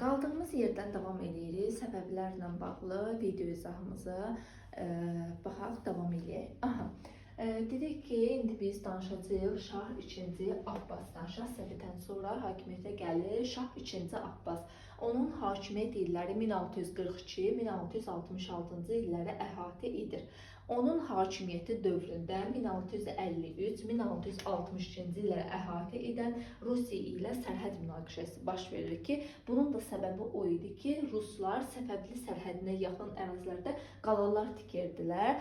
Qaldığımız yerdən davam edirik. Səbəblərlə bağlı video izahımızı baxaq, davam edək. Dedik ki, indi biz danışacağıq Şah 2. Abbasdan. Şah Səfiddən sonra hakimiyyətə gəlir Şah 2. Abbas. Onun hakimiyyət illəri 1642-1666-cı illəri əhatə edir. Onun hakimiyyəti dövründə 1653-1662-ci illəri əhatə edən Rusiya ilə sərhəd münaqişəsi baş verir ki, bunun da səbəbi o idi ki, Ruslar Səfəvli sərhədinə yaxın ərazilərdə qalalar tikirdilər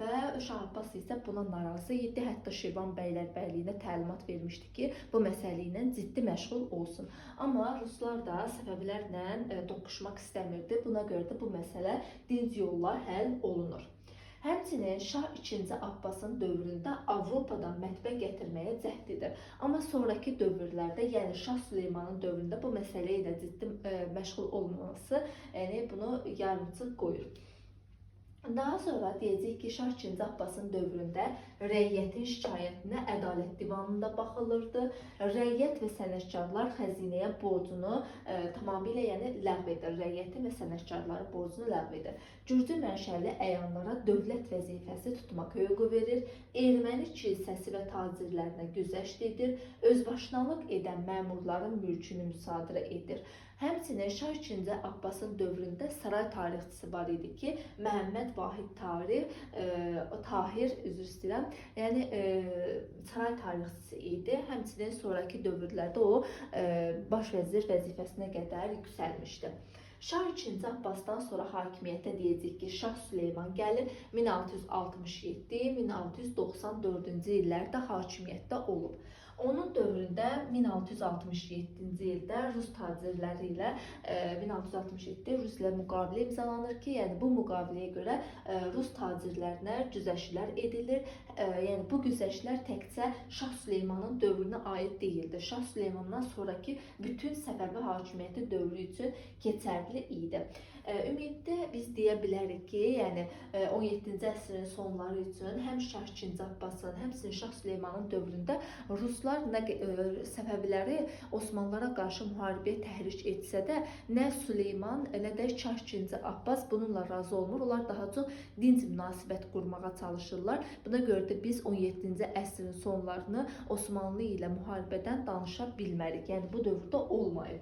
və Şah Abbas isə buna narazı idi. Hətta Şirvan bəylərbəyliğinə təlimat vermişdi ki, bu məsələ ilə ciddi məşğul olsun. Amma Ruslar da Səfəvilərlə toqquşmaq istəmirdi. Buna görə də bu məsələ dinc yolla həll olunur. Həmçinin Şah 2. Abbasın dövründə Avropadan mətbə gətirməyə cəhd edir. Amma sonraki dövrlərdə, yəni Şah Süleymanın dövründə bu məsələ ilə ciddi məşğul olmaması, yəni bunu yarımçıq qoyur. Daha sonra deyəcək ki, Şah 2. Abbasın dövründə rəiyyətin şikayətinə ədalət divanında baxılırdı. Rəiyyət və sənətkarlar xəzinəyə borcunu tamamilə ləğv edir. Rəiyyətin və sənətkarların borcunu ləğv edir. Gürcü mənşəli əyanlara dövlət vəzifəsi tutmaq hüququ verir. Erməni kilsəsi və tacirlərinə güzəşt edir. Özbaşınalıq edən məmurların mülkünü müsadirə edir. Həmçinin Şah 2. Abbasın dövründə saray tarixçisi var idi ki, Məhəmməd Vahid Tahir, üzr istəyirəm, yəni saray tarixçisi idi. Həmçinin sonraki dövrlərdə o baş vəzir vəzifəsinə qədər yüksəlmişdi. Şah 2. Abbasdan sonra hakimiyyətə deyəcək ki, Şah Süleyman gəlir, 1667-1694-cü illərdə hakimiyyətdə olub. Onun dövründə 1667-ci ildə Rus tacirləri ilə 1667 Rus ilə müqavilə imzalanır ki, yəni bu müqaviləyə görə Rus tacirlərinə güzəştlər edilir. Yəni bu güzəştlər təkcə Şah Süleymanın dövrünə aid deyildi. Şah Süleymandan sonraki bütün Səfəvi hakimiyyəti dövrü üçün keçərli idi. Ümumiyyətlə biz deyə bilərik ki, yəni 17-ci əsrin sonları üçün həm Şah 2. Abbasın, həmçinin Şah Süleymanın dövründə Ruslar Səfəviləri Osmanlılara qarşı müharibəyə təhrik etsə də, nə Süleyman, nə də Şah 2. Abbas bununla razı olmur. Onlar daha çox dinc münasibət qurmağa çalışırlar. Buna görə də biz 17-ci əsrin sonlarını Osmanlı ilə müharibədən danışa bilmərik. Yəni bu dövrdə olmayıb.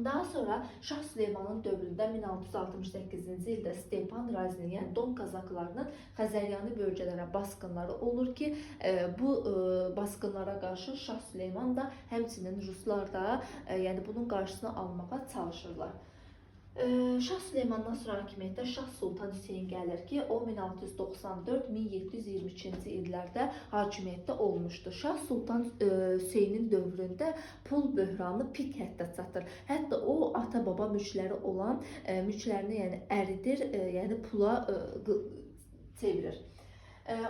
Daha sonra Şah Süleymanın dövründə 1668-ci ildə Stepan Razinin, yəni Don Kazaklarının Xəzəryani bölgələrə basqınları olur ki, bu basqınlara qarşı Şah Süleyman da, həmçinin Ruslar da yəni bunun qarşısını almağa çalışırlar. Şah Süleymandan sonra hakimiyyətdə Şah Sultan Hüseyin gəlir ki, o 1694-1722-ci illərdə hakimiyyətdə olmuşdu. Şah Sultan Hüseynin dövründə pul böhranı pik həddə çatır. Hətta o ata-baba mülkləri olan mülklərini əridir, yəni pula çevirir.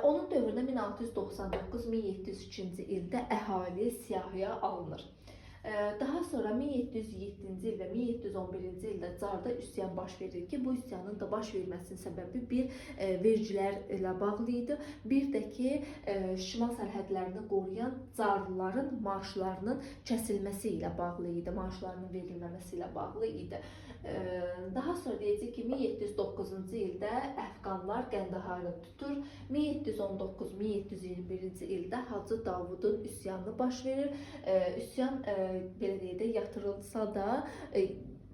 Onun dövründə 1699-1702-ci ildə əhali siyahıya alınır. Daha sonra 1707-ci il və 1711-ci ildə Carda üsyan baş verir ki, bu üsyanın da baş verməsinin səbəbi bir vergilərlə bağlı idi. Bir də ki, şimal sərhədlərini qoruyan Carlıların maaşlarının kəsilməsi ilə bağlı idi, maaşlarının verilməməsi ilə bağlı idi. Daha sonra deyəcək ki, 1709-cu ildə Əfqanlar Qəndaharı tutur. 1719-1721-ci ildə Hacı Davudun üsyanı baş verir. Üsyan belə deyək də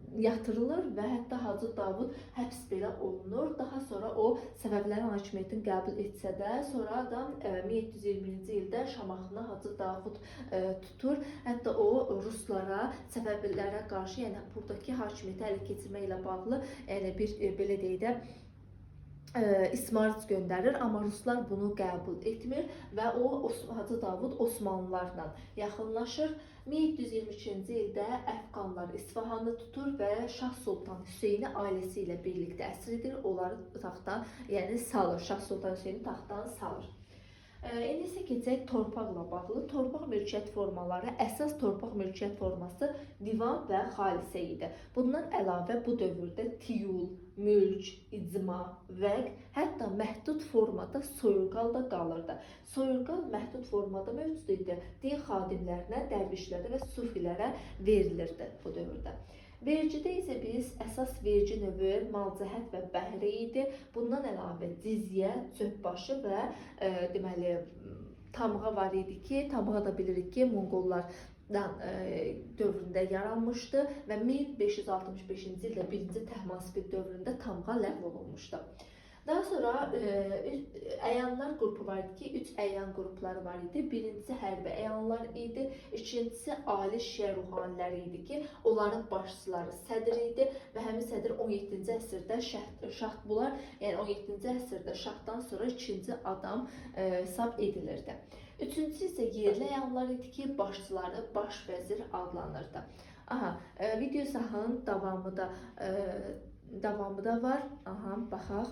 yatırılır və hətta Hacı Davud həbs belə olunur. Daha sonra o Səfəvilərin hakimiyyətini qəbul etsə də, sonradan 1720-ci ildə Şamaxını Hacı Davud tutur. Hətta o Ruslara, Səfəvilərə qarşı, yəni buradakı hakimiyyəti ələ keçirmək ilə bağlı, yəni bir belə deyək də ismarıc göndərir, amma Ruslar bunu qəbul etmir və o Hacı Davud Osmanlılarla yaxınlaşır. 1722-ci ildə Əfqanlar İsfahanı tutur və Şah Sultan Hüseyni ailəsi ilə birlikdə əsir edir. Onları taxtdan, yəni salır. Şah Sultan Hüseyni taxtdan salır. İndi isə keçək torpaqla bağlı. Torpaq mülkiyyət formaları, əsas torpaq mülkiyyət forması divan və xalisə idi. Bundan əlavə bu dövrdə tiyul, mülk, icma, vəq, hətta məhdud formada soyurqal da qalırdı. Soyurqal məhdud formada mövcud idi. Din xadimlərinə, dərvişlərə və sufilərə verilirdi bu dövrdə. Vercidə isə biz əsas vergi növü malcəhət və bəhri idi. Bundan əlavə cizyə, çöpbaşı və deməli tamğa var idi ki, tamğa da bilirik ki, Monqollardan dövründə yaranmışdı və 1565-ci ildə 1-ci Təhmasib dövründə tamğa ləğv olunmuşdu. Daha sonra əyanlar qrupu var idi ki, 3 əyan qrupları var idi. Birincisi hərbi əyanlar idi, ikincisi ali şiə ruhaniləri idi ki, onların başçıları sədr idi və həmin sədr 17-ci əsrdə şah bunlar, yəni 17-ci əsrdə şahdan sonra ikinci adam hesab edilirdi. Üçüncüsü isə yerli əyanlar idi ki, başçıları baş vəzir adlanırdı. Video sahın davamı da var. Baxaq.